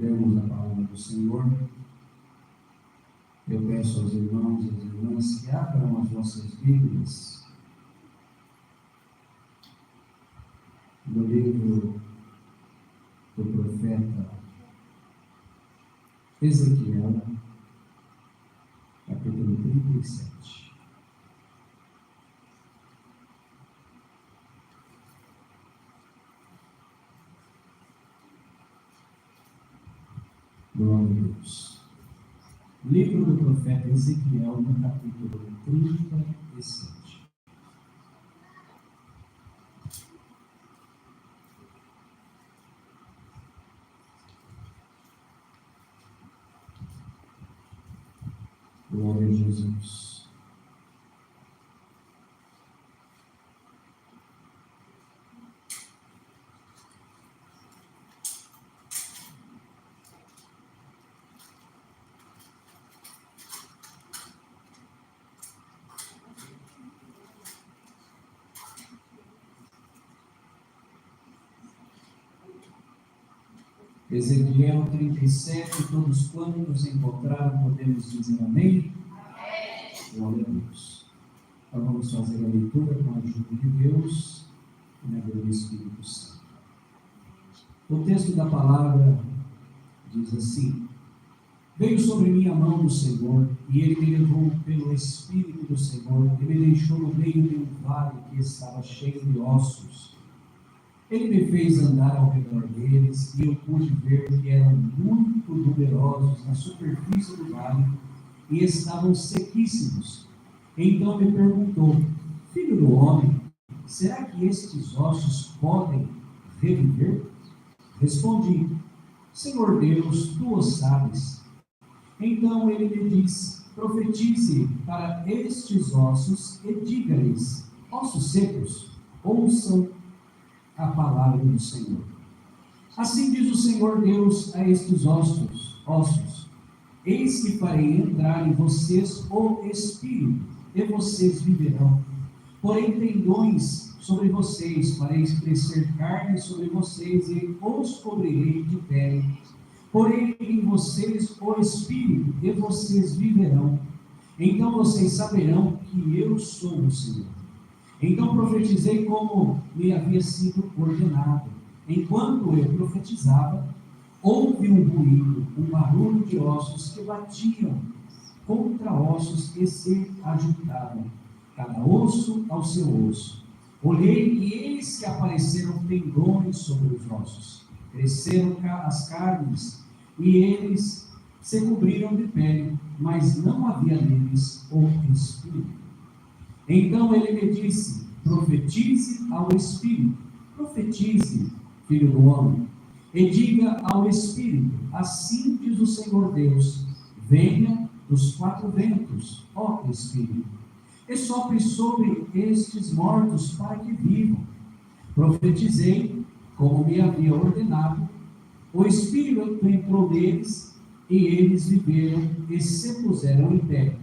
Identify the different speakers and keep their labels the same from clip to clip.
Speaker 1: Lemos a palavra do Senhor. Eu peço aos irmãos e às irmãs que abram as vossas Bíblias no livro do profeta Ezequiel, capítulo 37. Glória a Deus. Livro do profeta Ezequiel, no capítulo 37. Glória a Jesus. Ezequiel 37, todos quantos encontraram, podemos dizer amém? Amém. Glória a Deus. Então vamos fazer a leitura com a ajuda de Deus e na glória do Espírito Santo. O texto da palavra diz assim: Veio sobre mim a mão do Senhor, e ele me levou pelo Espírito do Senhor, e me deixou no meio de um vale que estava cheio de ossos. Ele me fez andar ao redor deles, e eu pude ver que eram muito numerosos na superfície do vale, e estavam sequíssimos. Então me perguntou: Filho do homem, será que estes ossos podem reviver? Respondi: Senhor Deus, tu o sabes. Então ele me disse: Profetize para estes ossos e diga-lhes: Ossos secos, ouçam a palavra do Senhor. Assim diz o Senhor Deus a estes ossos: Eis que farei entrar em vocês o Espírito, e vocês viverão. Porém tendões sobre vocês, farei crescer carne sobre vocês, e os cobrirei de pele. Porém em vocês o Espírito, e vocês viverão. Então vocês saberão que eu sou o Senhor. Então profetizei como me havia sido ordenado. Enquanto eu profetizava, houve um ruído, um barulho de ossos que batiam contra ossos que se ajuntavam, cada osso ao seu osso. Olhei e eis que apareceram tendões sobre os ossos. Cresceram as carnes e eles se cobriram de pele, mas não havia neles o Espírito. Então ele me disse: Profetize ao Espírito, profetize, filho do homem, e diga ao Espírito: Assim diz o Senhor Deus: Venha dos quatro ventos, ó Espírito, e sopre sobre estes mortos para que vivam. Profetizei, como me havia ordenado, o Espírito entrou neles, e eles viveram e se puseram em pé.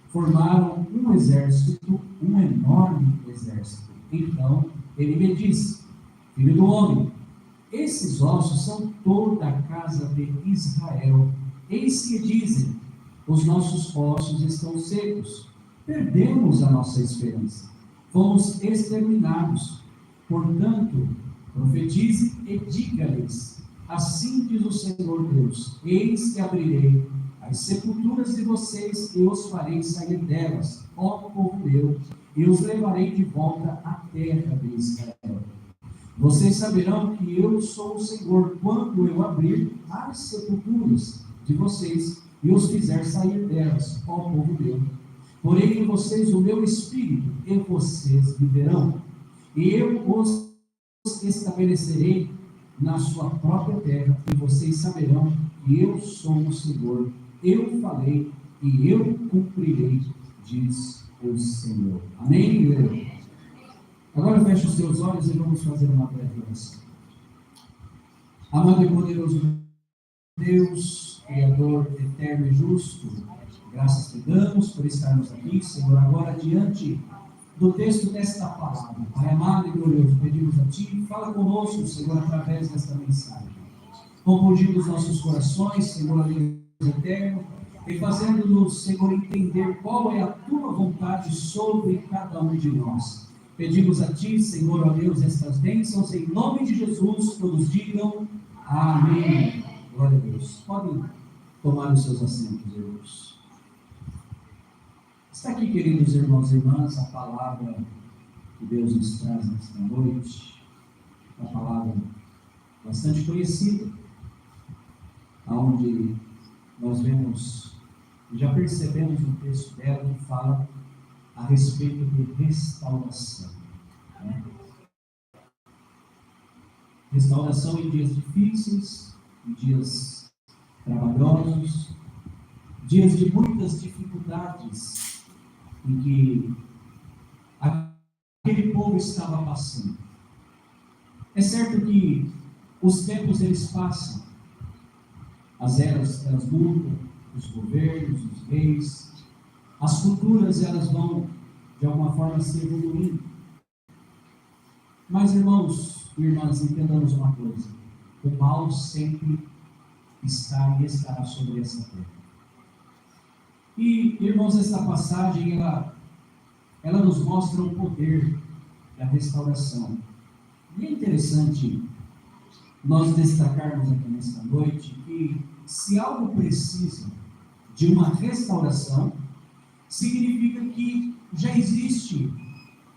Speaker 1: Formaram um exército, um enorme exército. Então ele me disse: Filho do homem, esses ossos são toda a casa de Israel. Eis que dizem: os nossos ossos estão secos, perdemos a nossa esperança, fomos exterminados. Portanto, profetize e diga-lhes: Assim diz o Senhor Deus: Eis que abrirei as sepulturas de vocês e os farei sair delas, ó povo meu, e os levarei de volta à terra de Israel. Vocês saberão que eu sou o Senhor quando eu abrir as sepulturas de vocês e os fizer sair delas, ó povo meu. Porém em vocês o meu Espírito, e vocês viverão, e eu os estabelecerei na sua própria terra, e vocês saberão que eu sou o Senhor. Eu falei e eu cumprirei, diz o Senhor. Amém, igreja? Agora feche os teus olhos e vamos fazer uma breve oração. Amado e poderoso Deus, Criador eterno e justo, graças te damos por estarmos aqui, Senhor, agora diante do texto desta palavra. Pai amado e glorioso, pedimos a Ti, fala conosco, Senhor, através desta mensagem. confundindo os nossos corações, Senhor, a Deus eterno, e fazendo-nos, Senhor, entender qual é a tua vontade sobre cada um de nós. Pedimos a ti, Senhor, ó Deus, estas bênçãos, em nome de Jesus, todos digam amém. Glória a Deus. Podem tomar os seus assentos, irmãos. Está aqui, queridos irmãos e irmãs, a palavra que Deus nos traz nesta noite, uma palavra bastante conhecida, onde nós vemos, já percebemos no texto dela que fala a respeito de restauração. Né? Restauração em dias difíceis, em dias trabalhosos, dias de muitas dificuldades em que aquele povo estava passando. É certo que os tempos eles passam, as eras elas mudam, os governos, os reis, as culturas elas vão de alguma forma se evoluindo. Mas irmãos e irmãs, entendamos uma coisa: o mal sempre está e estará sobre essa terra. E irmãos, essa passagem ela nos mostra o poder da restauração. E é interessante nós destacarmos aqui nesta noite que se algo precisa de uma restauração, significa que já existe,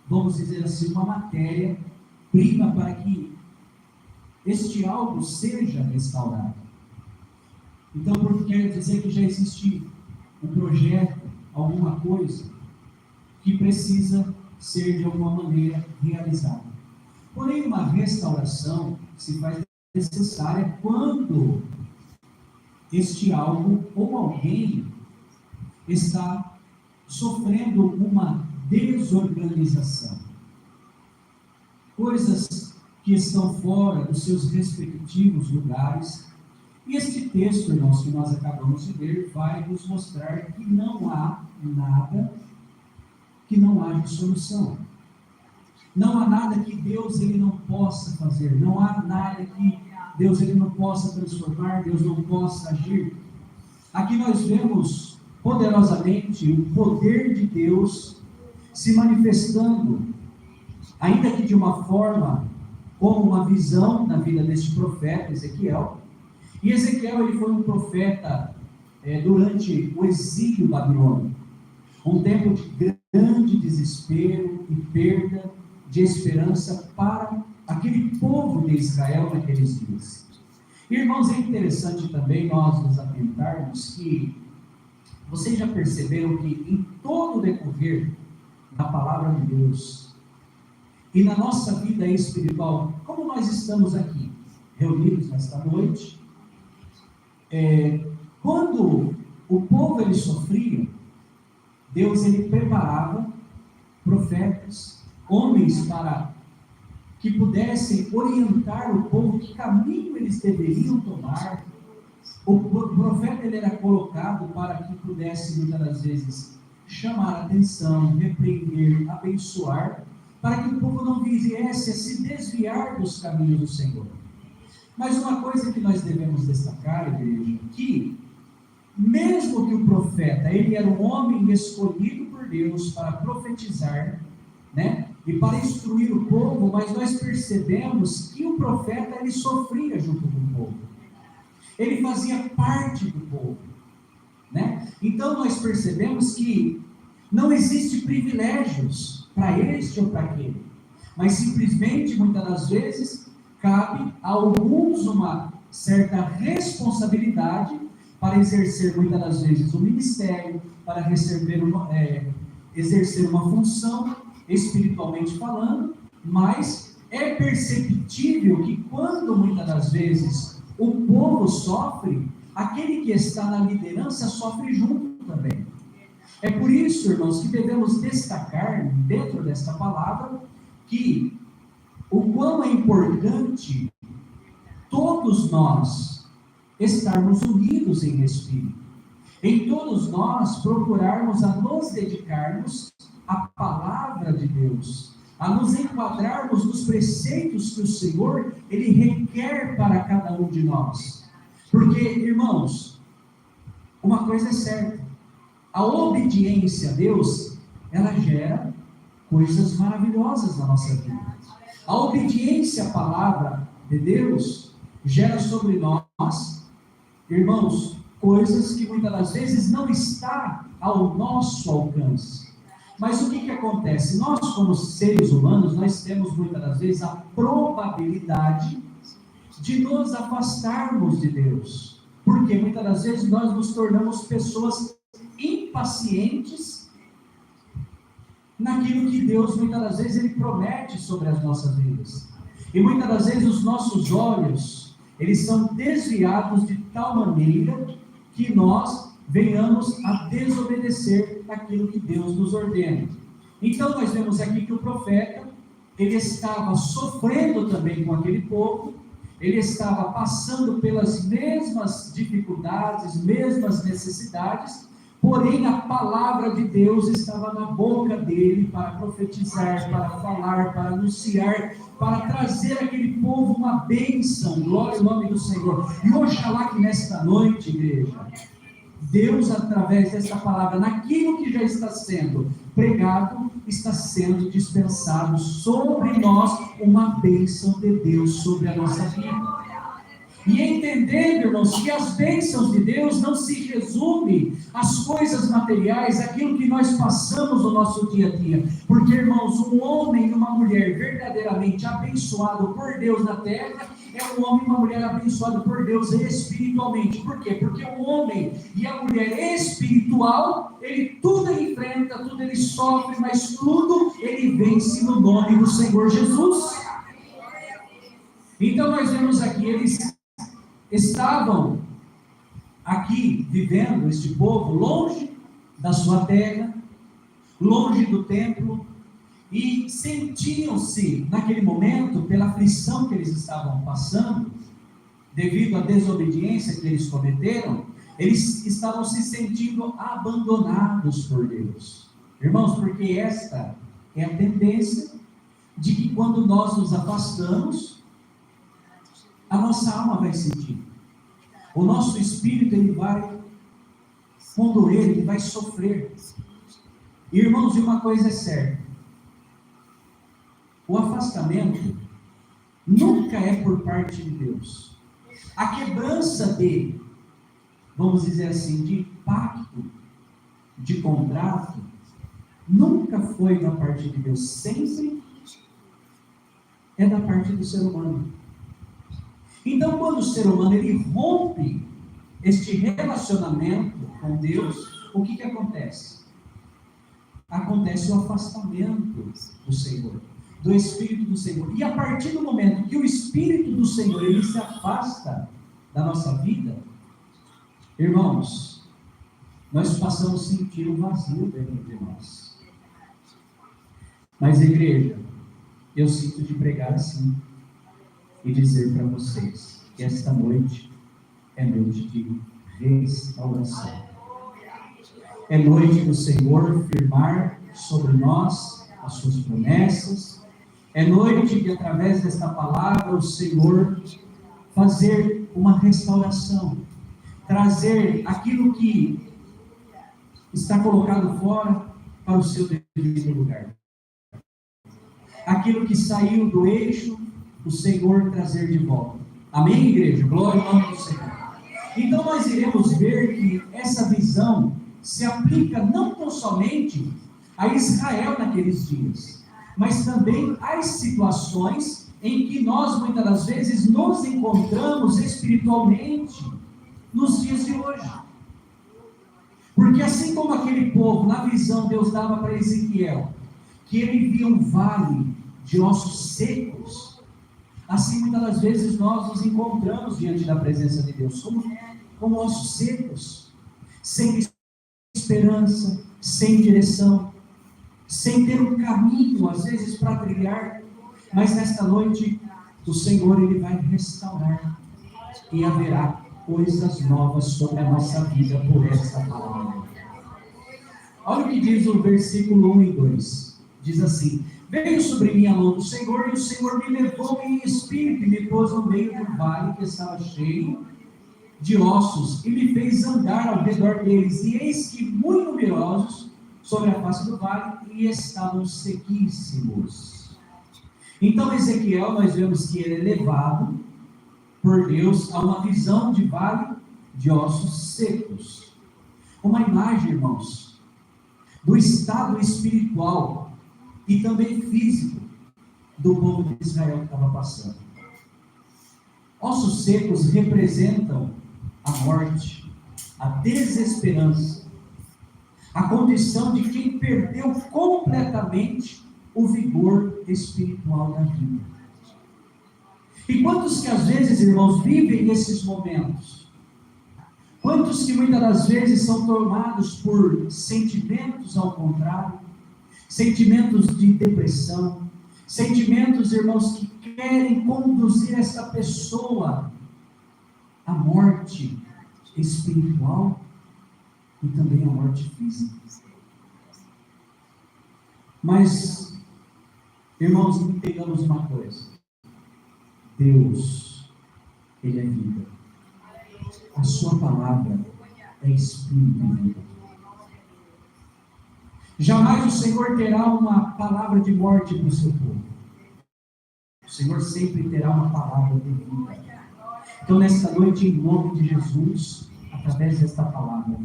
Speaker 1: vamos dizer assim, uma matéria-prima para que este algo seja restaurado. Então, porque quer dizer que já existe um projeto, alguma coisa que precisa ser de alguma maneira realizada. Porém, uma restauração se faz necessária quando este algo ou alguém está sofrendo uma desorganização. Coisas que estão fora dos seus respectivos lugares. E este texto, irmãos, que nós acabamos de ler, vai nos mostrar que não há nada que não haja solução. Não há nada que Deus ele não possa fazer. Não há nada que Deus ele não possa transformar, Deus não possa agir. Aqui nós vemos poderosamente o poder de Deus se manifestando, ainda que de uma forma, como uma visão na vida deste profeta Ezequiel. E Ezequiel ele foi um profeta durante o exílio babilônico, um tempo de grande desespero e perda de esperança para aquele povo de Israel naqueles dias. Irmãos, é interessante também nós nos atentarmos que vocês já perceberam que em todo o decorrer da palavra de Deus e na nossa vida espiritual, como nós estamos aqui reunidos nesta noite, quando o povo ele sofria, Deus ele preparava profetas, homens para que pudessem orientar o povo que caminho eles deveriam tomar. O profeta ele era colocado para que pudesse muitas das vezes chamar a atenção, repreender, abençoar, para que o povo não viesse a se desviar dos caminhos do Senhor. Mas uma coisa que nós devemos destacar, igreja, que mesmo que o profeta, ele era um homem escolhido por Deus para profetizar, né, e para instruir o povo, mas nós percebemos que o profeta, ele sofria junto com o povo. Ele fazia parte do povo, né? Então nós percebemos que não existe privilégios para este ou para aquele, mas simplesmente, muitas das vezes, cabe a alguns uma certa responsabilidade para exercer muitas das vezes o ministério, para exercer uma função, espiritualmente falando, mas é perceptível que quando muitas das vezes o povo sofre, aquele que está na liderança sofre junto também. É por isso, irmãos, que devemos destacar dentro desta palavra que o quão é importante todos nós estarmos unidos em espírito, em todos nós procurarmos a nos dedicarmos à palavra de Deus, a nos enquadrarmos nos preceitos que o Senhor, Ele requer para cada um de nós. Porque, irmãos, uma coisa é certa, a obediência a Deus, ela gera coisas maravilhosas na nossa vida. A obediência à palavra de Deus gera sobre nós, irmãos, coisas que muitas das vezes não está ao nosso alcance. Mas o que acontece? Nós, como seres humanos, nós temos muitas das vezes a probabilidade de nos afastarmos de Deus. Porque muitas das vezes nós nos tornamos pessoas impacientes naquilo que Deus, muitas das vezes, Ele promete sobre as nossas vidas. E muitas das vezes os nossos olhos, eles são desviados de tal maneira que nós venhamos a desobedecer aquilo que Deus nos ordena. Então nós vemos aqui que o profeta, ele estava sofrendo também com aquele povo, ele estava passando pelas mesmas dificuldades, mesmas necessidades, porém a palavra de Deus estava na boca dele para profetizar, para falar, para anunciar, para trazer àquele povo uma bênção. Glória ao nome do Senhor. E oxalá que nesta noite, igreja, Deus, através desta palavra, naquilo que já está sendo pregado, está sendo dispensado sobre nós uma bênção de Deus sobre a nossa vida. E entendendo, irmãos, que as bênçãos de Deus não se resume às coisas materiais, aquilo que nós passamos no nosso dia a dia. Porque, irmãos, um homem e uma mulher verdadeiramente abençoado por Deus na terra, é um homem e uma mulher abençoado por Deus espiritualmente. Por quê? Porque o homem e a mulher espiritual, ele tudo enfrenta, tudo ele sofre, mas tudo ele vence no nome do Senhor Jesus. Então nós vemos aqui, eles estavam aqui vivendo, este povo, longe da sua terra, longe do templo, e sentiam-se, naquele momento, pela aflição que eles estavam passando, devido à desobediência que eles cometeram, eles estavam se sentindo abandonados por Deus. Irmãos, porque esta é a tendência de que quando nós nos afastamos, a nossa alma vai sentir. O nosso espírito, ele vai condoer, ele vai sofrer. Irmãos, e uma coisa é certa: o afastamento nunca é por parte de Deus. A quebrança de, vamos dizer assim, de pacto, de contrato, nunca foi da parte de Deus, sempre é da parte do ser humano. Então, quando o ser humano ele rompe este relacionamento com Deus, o que acontece? Acontece o afastamento do Senhor, do Espírito do Senhor. E a partir do momento que o Espírito do Senhor ele se afasta da nossa vida, irmãos, nós passamos a sentir um vazio dentro de nós. Mas, igreja, eu sinto de pregar assim e dizer para vocês que esta noite é noite de restauração. É noite do Senhor firmar sobre nós as suas promessas. É noite de, através desta palavra, o Senhor fazer uma restauração, trazer aquilo que está colocado fora para o seu devido lugar. Aquilo que saiu do eixo, o Senhor trazer de volta. Amém, igreja? Glória ao nome do Senhor. Então nós iremos ver que essa visão se aplica não tão somente a Israel naqueles dias, mas também às situações em que nós muitas das vezes nos encontramos espiritualmente nos dias de hoje. Porque assim como aquele povo, na visão Deus dava para Ezequiel, que ele via um vale de ossos secos, assim muitas das vezes nós nos encontramos diante da presença de Deus, como ossos secos, sem esperança, sem direção, sem ter um caminho, às vezes, para trilhar. Mas nesta noite, o Senhor ele vai restaurar, e haverá coisas novas sobre a nossa vida por esta palavra. Olha o que diz o versículo 1 e 2. Diz assim: Veio sobre mim a mão do Senhor, e o Senhor me levou em espírito e me pôs no meio do vale que estava cheio de ossos, e me fez andar ao redor deles, e eis que muito numerosos sobre a face do vale, e estavam sequíssimos. Então Ezequiel, nós vemos que ele é levado por Deus a uma visão de vale de ossos secos. Uma imagem, irmãos, do estado espiritual e também físico do povo de Israel que estava passando. Ossos secos representam a morte, a desesperança, a condição de quem perdeu completamente o vigor espiritual da vida. E quantos que às vezes, irmãos, vivem esses momentos? Quantos que muitas das vezes são tomados por sentimentos ao contrário, sentimentos de depressão, sentimentos, irmãos, que querem conduzir essa pessoa à morte espiritual e também à morte física. Mas, irmãos, entendamos uma coisa: Deus, Ele é vida. A sua palavra é espírito e vida. Jamais o Senhor terá uma palavra de morte para o seu povo. O Senhor sempre terá uma palavra de vida. Então, nesta noite, em nome de Jesus, através desta palavra,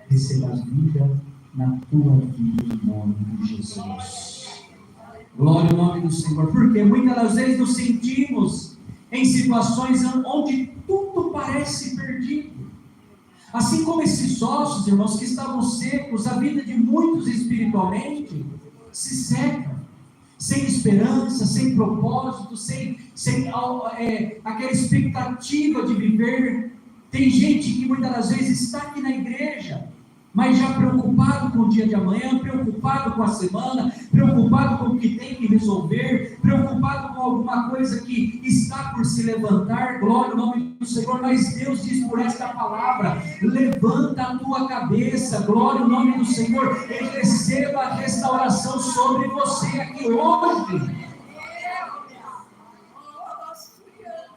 Speaker 1: receba vida na tua vida, em nome de Jesus. Glória ao nome do Senhor. Porque muitas das vezes nos sentimos em situações onde tudo parece perdido. Assim como esses ossos, irmãos, que estavam secos, a vida de muitos espiritualmente se seca, sem esperança, sem propósito, sem aquela expectativa de viver. Tem gente que muitas das vezes está aqui na igreja, mas já preocupado com o dia de amanhã, preocupado com a semana, preocupado com o que tem que resolver, preocupado com alguma coisa que está por se levantar. Glória ao nome do Senhor. Mas Deus diz por esta palavra: levanta a tua cabeça, glória ao nome do Senhor, e receba a restauração sobre você aqui hoje.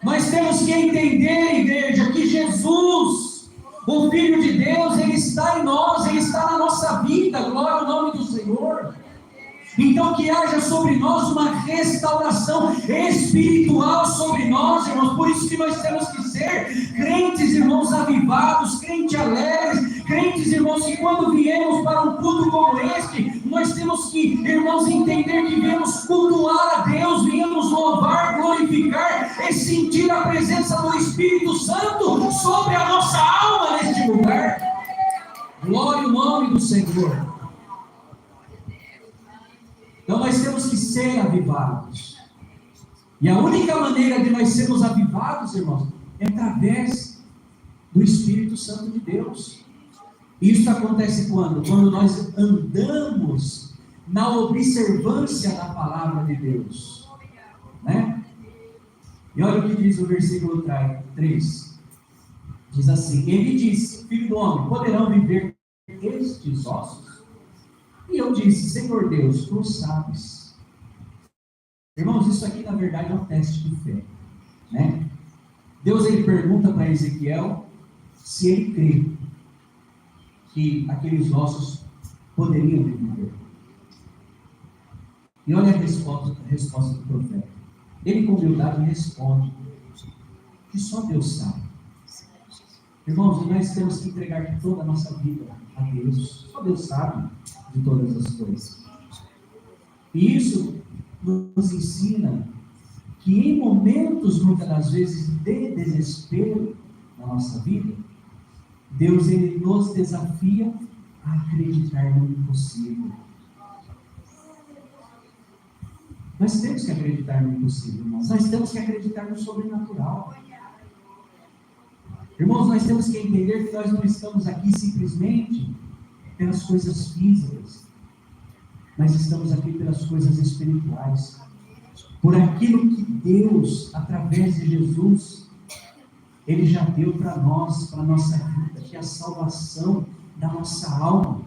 Speaker 1: Nós temos que entender, igreja, que Jesus, o Filho de Deus, Ele está em nós, Ele está na nossa vida, glória ao nome do Senhor. Então que haja sobre nós uma restauração espiritual sobre nós, irmãos. Por isso que nós temos que ser crentes, irmãos, avivados, crentes alegres, crentes, irmãos, que quando viemos para um culto como este, nós temos que, irmãos, entender que viemos cultuar a Deus, viemos louvar, glorificar e sentir a presença do Espírito Santo sobre a nossa alma neste lugar. Glória ao nome do Senhor. Então nós temos que ser avivados. E a única maneira de nós sermos avivados, irmãos, é através do Espírito Santo de Deus. Isso acontece quando? Quando nós andamos na observância da palavra de Deus. Né? E olha o que diz o versículo 3. Diz assim: Ele disse: Filho do homem, poderão viver estes ossos? E eu disse: Senhor Deus, tu sabes. Irmãos, isso aqui na verdade é um teste de fé, né? Deus, ele pergunta para Ezequiel se ele crê que aqueles ossos poderiam viver. E olha a resposta do profeta. Ele com humildade responde que só Deus sabe. Irmãos, nós temos que entregar toda a nossa vida a Deus. Só Deus sabe de todas as coisas. E isso nos ensina que em momentos, muitas das vezes, de desespero na nossa vida, Deus, ele nos desafia a acreditar no impossível. Nós temos que acreditar no impossível, irmãos. Nós temos que acreditar no sobrenatural. Irmãos, nós temos que entender que nós não estamos aqui simplesmente pelas coisas físicas, mas estamos aqui pelas coisas espirituais, por aquilo que Deus, através de Jesus, Ele já deu para nós, para a nossa vida, que é a salvação da nossa alma.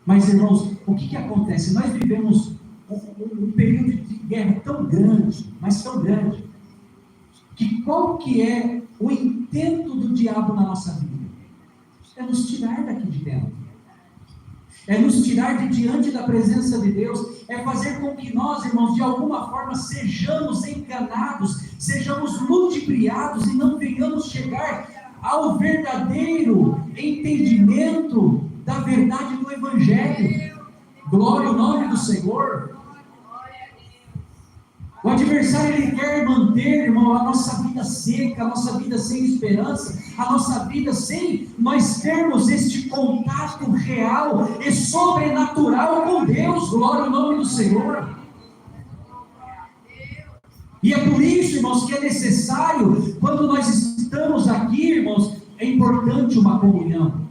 Speaker 1: Mas, irmãos, o que acontece? Nós vivemos um período de guerra tão grande, mas tão grande, que qual que é o intento do diabo na nossa vida? É nos tirar daqui de dentro, é nos tirar de diante da presença de Deus, é fazer com que nós, irmãos, de alguma forma sejamos enganados, sejamos ludibriados e não venhamos chegar ao verdadeiro entendimento da verdade do Evangelho. Glória ao nome do Senhor. O adversário, ele quer manter, irmão, a nossa vida seca, a nossa vida sem esperança, a nossa vida sem nós termos este contato real e sobrenatural com Deus. Glória ao nome do Senhor. E é por isso, irmãos, que é necessário, quando nós estamos aqui, irmãos, é importante uma comunhão.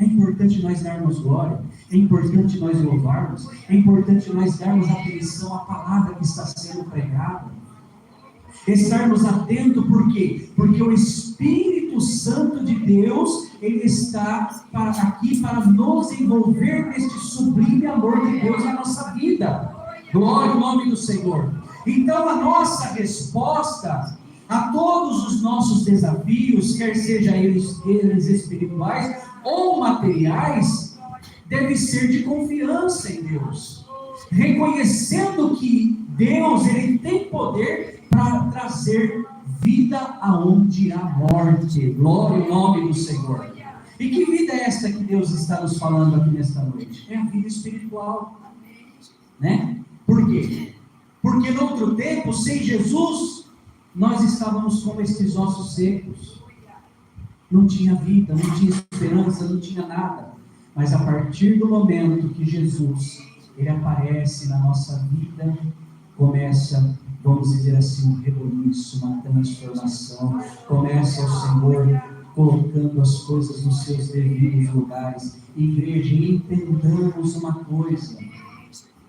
Speaker 1: É importante nós darmos glória, é importante nós louvarmos, é importante nós darmos atenção à palavra que está sendo pregada. Estarmos atentos, por quê? Porque o Espírito Santo de Deus, ele está aqui para nos envolver neste sublime amor de Deus na nossa vida. Glória ao nome do Senhor. Então a nossa resposta a todos os nossos desafios, quer sejam eles espirituais ou materiais, deve ser de confiança em Deus, reconhecendo que Deus, ele tem poder para trazer vida aonde há morte. Glória ao nome do Senhor. E que vida é esta que Deus está nos falando aqui nesta noite? É a vida espiritual, né? Por quê? Porque no outro tempo, sem Jesus, nós estávamos como estes ossos secos. Não tinha vida, não tinha esperança, não tinha nada. Mas a partir do momento que Jesus, ele aparece na nossa vida, começa, vamos dizer assim, um reboliço, uma transformação. Começa o Senhor colocando as coisas nos seus devidos lugares. Igreja, entendamos uma coisa: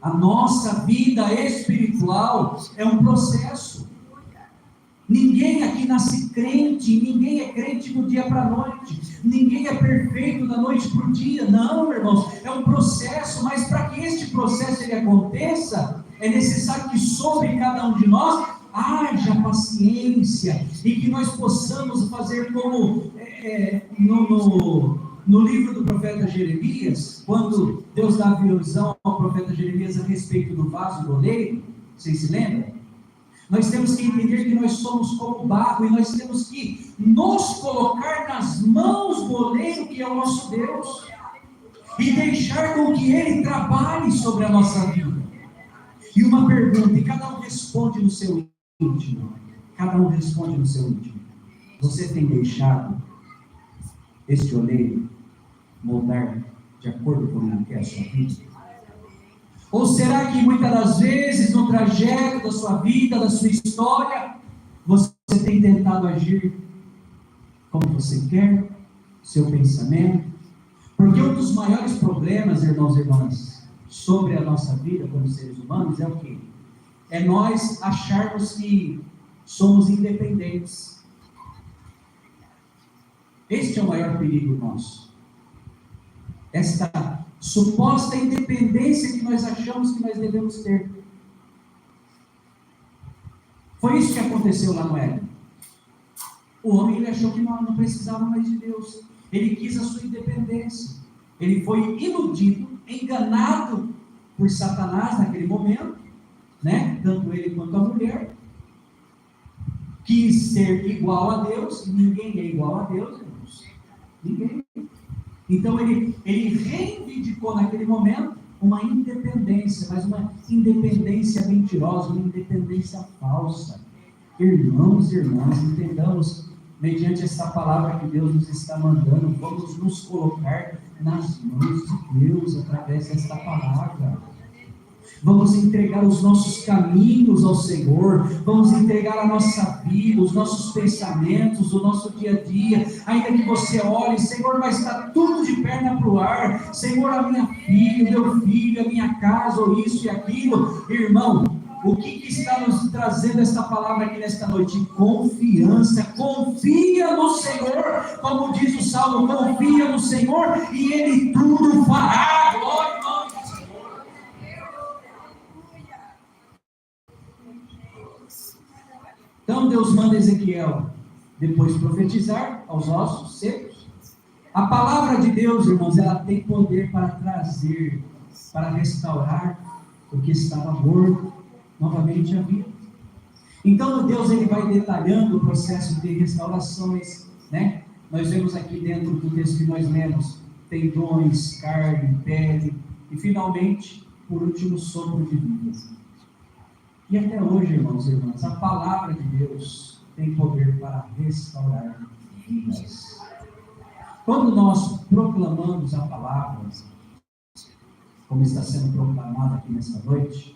Speaker 1: a nossa vida espiritual é um processo. Ninguém aqui nasce crente, ninguém é crente do dia para a noite, ninguém é perfeito da noite para o dia. Não, irmãos, é um processo, mas para que este processo ele aconteça, é necessário que sobre cada um de nós haja paciência, e que nós possamos fazer como no livro do profeta Jeremias, quando Deus dá a visão ao profeta Jeremias a respeito do vaso do oleiro. Vocês se lembram? Nós temos que entender que nós somos como barro, e nós temos que nos colocar nas mãos do oleiro, que é o nosso Deus, e deixar com que Ele trabalhe sobre a nossa vida. E uma pergunta, e cada um responde no seu íntimo. Cada um responde no seu íntimo. Você tem deixado este oleiro moldar de acordo com o que é a sua vida? Ou será que muitas das vezes no trajeto da sua vida, da sua história, você tem tentado agir como você quer, seu pensamento? Porque um dos maiores problemas, irmãos e irmãs, sobre a nossa vida como seres humanos é o quê? É nós acharmos que somos independentes. Este é o maior perigo nosso. Esta suposta independência que nós achamos que nós devemos ter. Foi isso que aconteceu lá no Éden. O homem, ele achou que não precisava mais de Deus. Ele quis a sua independência. Ele foi iludido, enganado por Satanás naquele momento, né? Tanto ele quanto a mulher. Quis ser igual a Deus. Ninguém é igual a Deus, irmãos. Ninguém. Então ele reivindicou naquele momento uma independência, mas uma independência mentirosa, uma independência falsa. Irmãos e irmãs, entendamos, mediante essa palavra que Deus nos está mandando, vamos nos colocar nas mãos de Deus através desta palavra. Vamos entregar os nossos caminhos ao Senhor, vamos entregar a nossa vida, os nossos pensamentos, o nosso dia a dia. Ainda que você olhe, Senhor, mas está tudo de perna para o ar. Senhor, a minha filha, o meu filho, a minha casa, ou isso e aquilo. Irmão, o que está nos trazendo esta palavra aqui nesta noite? Confiança. Confia no Senhor, como diz o Salmo, confia no Senhor e Ele tudo fará. Glória ao nome do Senhor. Então Deus manda Ezequiel depois profetizar aos ossos secos. A palavra de Deus, irmãos, ela tem poder para trazer, para restaurar o que estava morto novamente à vida. Então Deus ele vai detalhando o processo de restaurações, né? Nós vemos aqui dentro do texto que nós lemos, tendões, carne, pele e finalmente, por último, sopro de vida. E até hoje, irmãos e irmãs, a palavra de Deus tem poder para restaurar vidas. Quando nós proclamamos a palavra, como está sendo proclamada aqui nesta noite,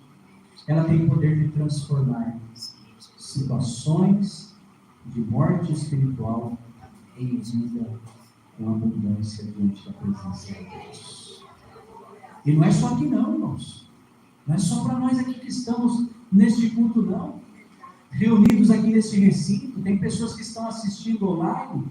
Speaker 1: ela tem poder de transformar situações de morte espiritual em vida com abundância diante da presença de Deus. E não é só aqui não, irmãos. Não é só para nós aqui que estamos neste culto, não. Reunidos aqui neste recinto, tem pessoas que estão assistindo online,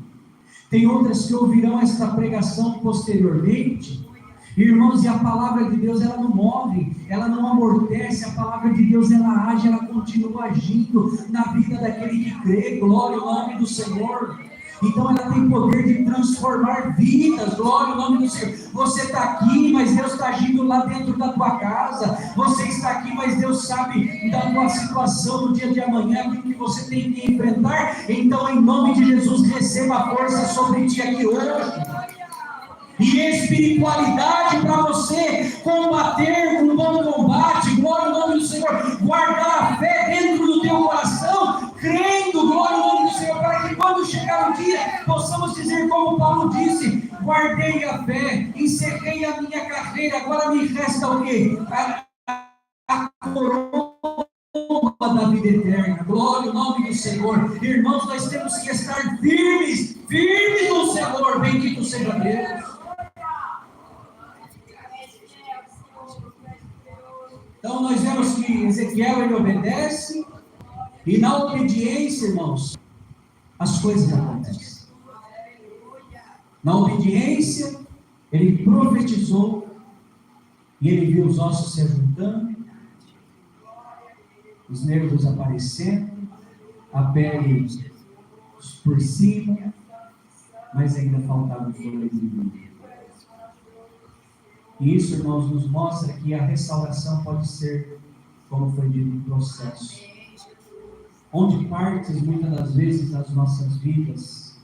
Speaker 1: tem outras que ouvirão esta pregação posteriormente. Irmãos, e a palavra de Deus, ela não morre, ela não amortece, a palavra de Deus, ela age, ela continua agindo na vida daquele que crê. Glória ao nome do Senhor. Então ela tem poder de transformar vidas. Glória ao nome do Senhor. Você está aqui, mas Deus está agindo lá dentro da tua casa. Você está aqui, mas Deus sabe da tua situação no dia de amanhã, aquilo que você tem que enfrentar. Então, em nome de Jesus, receba a força sobre ti aqui hoje. E espiritualidade para você combater um bom combate. Glória ao nome do Senhor. Guardar a fé dentro do teu coração, crendo, glória ao nome do Senhor, para que quando chegar o dia, possamos dizer como Paulo disse: guardei a fé, encerrei a minha carreira, agora me resta o quê? A coroa da vida eterna. Glória ao nome do Senhor. Irmãos, nós temos que estar firmes no Senhor. Bendito seja Deus. Então nós vemos que Ezequiel ele obedece, e na obediência, irmãos, as coisas acontecem. Na obediência, ele profetizou, e ele viu os ossos se juntando, os nervos aparecendo, a pele por cima, mas ainda faltava o fôlego de vida. E isso, irmãos, nos mostra que a restauração pode ser, como foi dito, um processo. Onde partes, muitas das vezes, das nossas vidas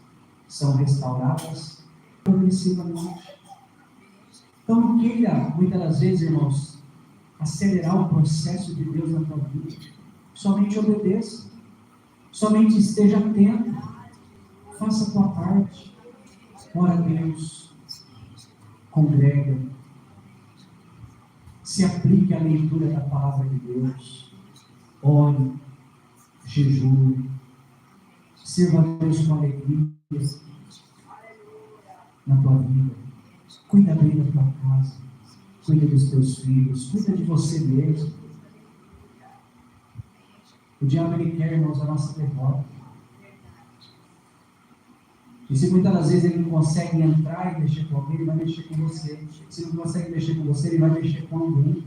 Speaker 1: são restauradas progressivamente. Então, não queira, muitas das vezes, irmãos, acelerar o processo de Deus na tua vida. Somente obedeça. Somente esteja atento. Faça a tua parte. Ora a Deus. Congrega. Se aplique à leitura da palavra de Deus. Ore. Jejum. Sirva a Deus com alegria na tua vida. Cuida bem da tua casa. Cuida dos teus filhos. Cuida de você mesmo. O diabo ele quer, irmãos, a nossa derrota. E se muitas das vezes ele não consegue entrar e mexer com alguém, ele vai mexer com você. Se não consegue mexer com você, ele vai mexer com alguém.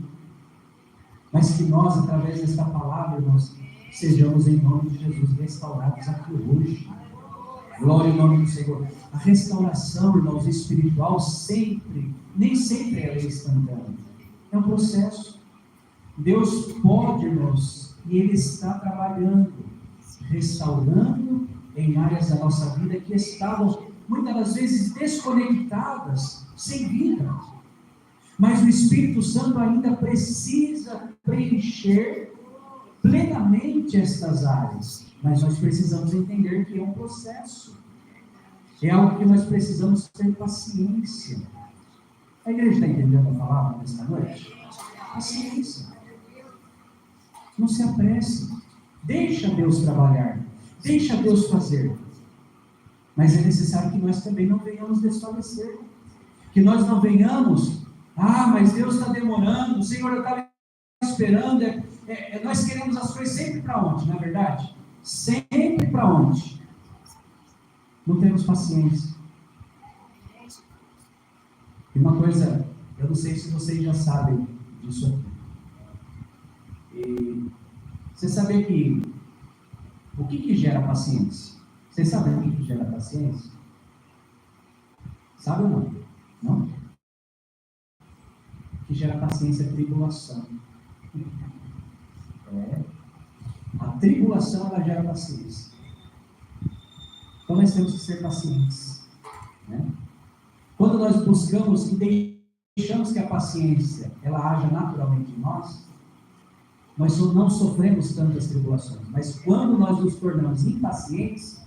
Speaker 1: Mas que nós, através desta palavra, irmãos, sejamos em nome de Jesus restaurados aqui hoje. Glória ao nome do Senhor. A restauração, irmãos, espiritual sempre, nem sempre ela é instantânea. É um processo. Deus pode, irmãos, e Ele está trabalhando, restaurando em áreas da nossa vida que estavam, muitas das vezes, desconectadas, sem vida. Mas o Espírito Santo ainda precisa preencher plenamente estas áreas. Mas nós precisamos entender que é um processo. É algo que nós precisamos ter paciência. A igreja está entendendo a palavra nesta noite? Paciência. Não se apresse. Deixa Deus trabalhar. Deixa Deus fazer. Mas é necessário que nós também não venhamos desfalecer. Que nós não venhamos, mas Deus está demorando, o Senhor está esperando. Nós queremos as coisas sempre para onde, não é verdade? Sempre para onde? Não temos paciência. E uma coisa, eu não sei se vocês já sabem disso aqui. Você sabe que O que gera paciência? Vocês sabem o que gera paciência? Sabe ou não? Não? O que gera paciência é tribulação. A tribulação, ela gera paciência. Então nós temos que ser pacientes. Né? Quando nós buscamos e deixamos que a paciência ela haja naturalmente em nós não sofremos tantas tribulações. Mas quando nós nos tornamos impacientes,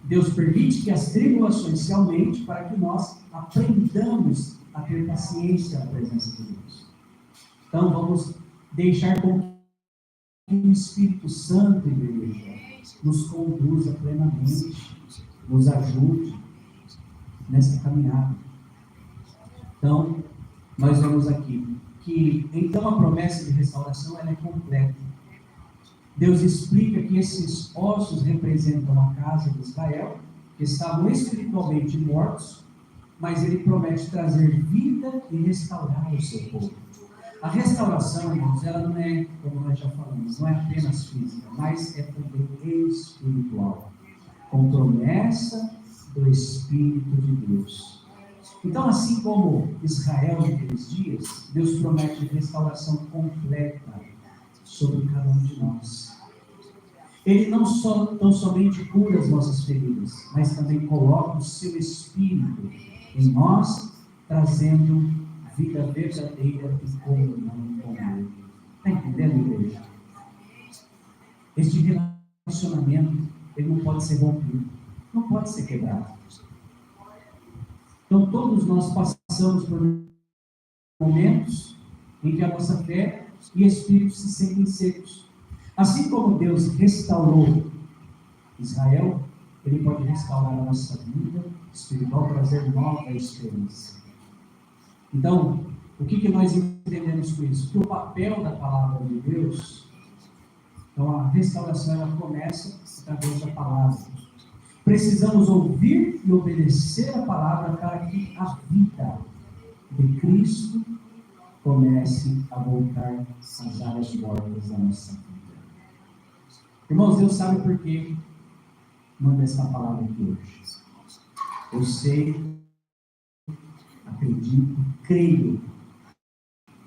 Speaker 1: Deus permite que as tribulações se aumentem para que nós aprendamos a ter paciência na presença de Deus. Então vamos deixar com que o Espírito Santo, igreja, nos conduza plenamente, nos ajude nessa caminhada. Então, nós vemos aqui que, então, a promessa de restauração ela é completa. Deus explica que esses ossos representam a casa de Israel, que estavam espiritualmente mortos, mas Ele promete trazer vida e restaurar o seu povo. A restauração, irmãos, ela não é, como nós já falamos, não é apenas física, mas é também espiritual, com promessa do Espírito de Deus. Então, assim como Israel naqueles dias, Deus promete restauração completa sobre cada um de nós. Ele não somente cura as nossas feridas, mas também coloca o seu Espírito em nós, trazendo vida verdadeira e comunhão com Ele. Está entendendo, igreja? Este relacionamento, ele não pode ser rompido, não pode ser quebrado. Então, todos nós passamos por momentos em que a nossa fé e espírito se sentem secos. Assim como Deus restaurou Israel, Ele pode restaurar a nossa vida espiritual, trazer nova esperança. Então, o que nós entendemos com isso? Que o papel da palavra de Deus, então a restauração ela começa através da palavra. Precisamos ouvir e obedecer a palavra para que a vida de Cristo comece a voltar às áreas mortas da nossa vida. Irmãos, Deus sabe por que manda essa palavra aqui hoje. Eu sei, acredito, creio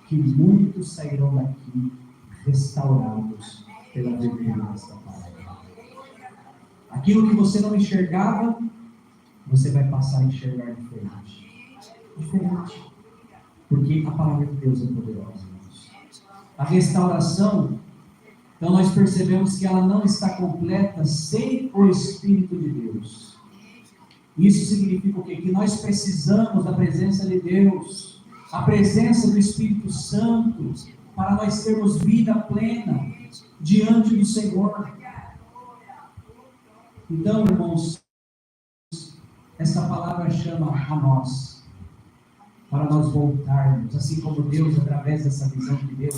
Speaker 1: que muitos sairão daqui restaurados pela virtude dessa palavra. Aquilo que você não enxergava, você vai passar a enxergar diferente. Porque a palavra de Deus é poderosa. A restauração, então nós percebemos que ela não está completa sem o Espírito de Deus. Isso significa o quê? Que nós precisamos da presença de Deus, a presença do Espírito Santo, para nós termos vida plena diante do Senhor. Então, irmãos, essa palavra chama a nós, para nós voltarmos, assim como Deus, através dessa visão que deu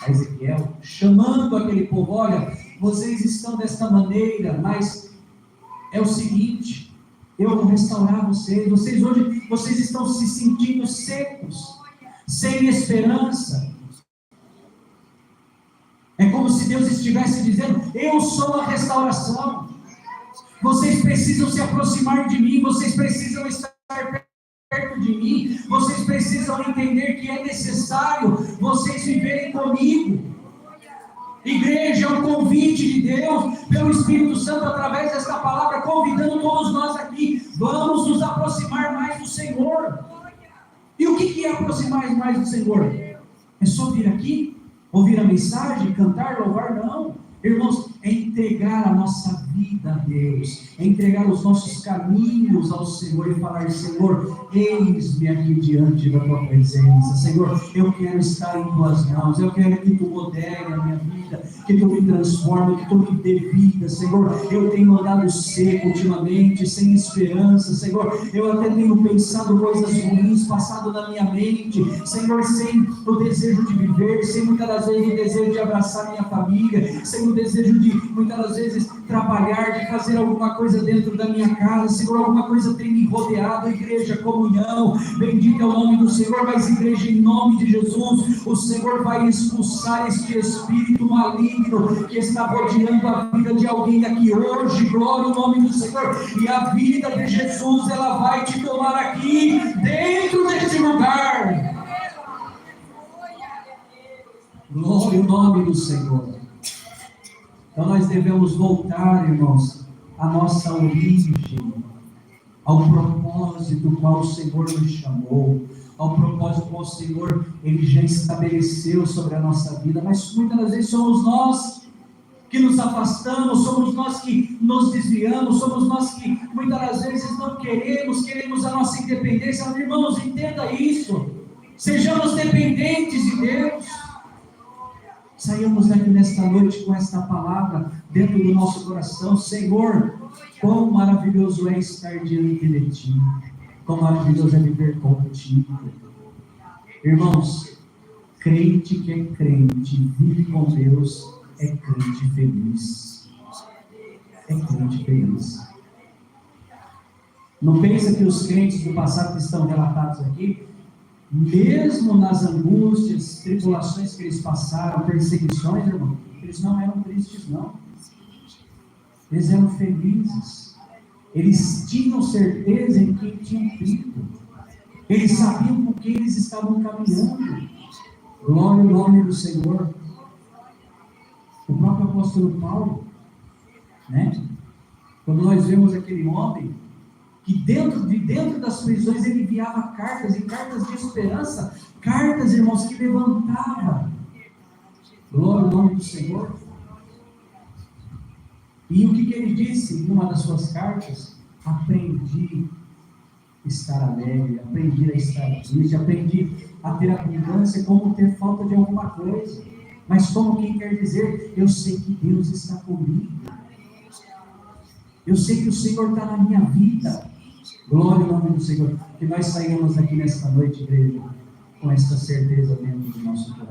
Speaker 1: a Ezequiel, chamando aquele povo: olha, vocês estão desta maneira, mas é o seguinte, eu vou restaurar vocês. Hoje, vocês estão se sentindo secos, sem esperança. É como se Deus estivesse dizendo: eu sou a restauração. Vocês precisam se aproximar de mim, vocês precisam estar perto de mim, vocês precisam entender que é necessário vocês viverem comigo. Igreja, é um convite de Deus, pelo Espírito Santo, através desta palavra, convidando todos nós aqui, vamos nos aproximar mais do Senhor. E o que é aproximar mais do Senhor? É só vir aqui, ouvir a mensagem, cantar, louvar? Não. Irmãos, é entregar a nossa vida a Deus, é entregar os nossos caminhos ao Senhor e falar: Senhor, eis-me aqui diante da Tua presença. Senhor, eu quero estar em Tuas mãos, eu quero que Tu modere a minha vida, que Tu me transforme, que Tu me dê vida. Senhor, eu tenho andado seco ultimamente, sem esperança. Senhor, eu até tenho pensado coisas ruins, passado na minha mente. Senhor, sem o desejo de viver, sem muitas das vezes o desejo de abraçar minha família, sem o desejo de de muitas das vezes trabalhar, de fazer alguma coisa dentro da minha casa. Senhor, alguma coisa tem me rodeado, igreja, comunhão, bendito é o nome do Senhor. Mas igreja, em nome de Jesus, o Senhor vai expulsar este espírito maligno que está rodeando a vida de alguém aqui hoje. Glória ao nome do Senhor. E a vida de Jesus, ela vai te tomar aqui, dentro desse lugar. Glória ao nome do Senhor. Então nós devemos voltar, irmãos, à nossa origem, ao propósito qual o Senhor nos chamou, ao propósito qual o Senhor Ele já estabeleceu sobre a nossa vida. Mas muitas das vezes somos nós que nos afastamos, somos nós que nos desviamos, somos nós que muitas das vezes não queremos a nossa independência. Irmãos, entenda isso, sejamos dependentes de Deus. Saímos daqui nesta noite com esta palavra dentro do nosso coração. Senhor, quão maravilhoso é estar diante de Ti, quão maravilhoso é viver contigo. Irmãos, crente que é crente, vive com Deus, é crente feliz. É crente feliz. Não pensa que os crentes do passado que estão relatados aqui, mesmo nas angústias, tribulações que eles passaram, perseguições, irmão, eles não eram tristes, não. Eles eram felizes. Eles tinham certeza em quem tinham crido. Eles sabiam com quem eles estavam caminhando. Glória ao nome do Senhor. O próprio apóstolo Paulo, né? Quando nós vemos aquele homem que dentro das prisões ele enviava cartas, e cartas de esperança, cartas, irmãos, que levantava. Glória ao nome do Senhor. E o que ele disse em uma das suas cartas? Aprendi a estar alegre, aprendi a estar triste, aprendi a ter abundância como ter falta de alguma coisa. Mas como quem quer dizer, eu sei que Deus está comigo. Eu sei que o Senhor está na minha vida. Glória ao nome do Senhor. Que nós saímos aqui nesta noite, igreja, com esta certeza dentro do nosso coração.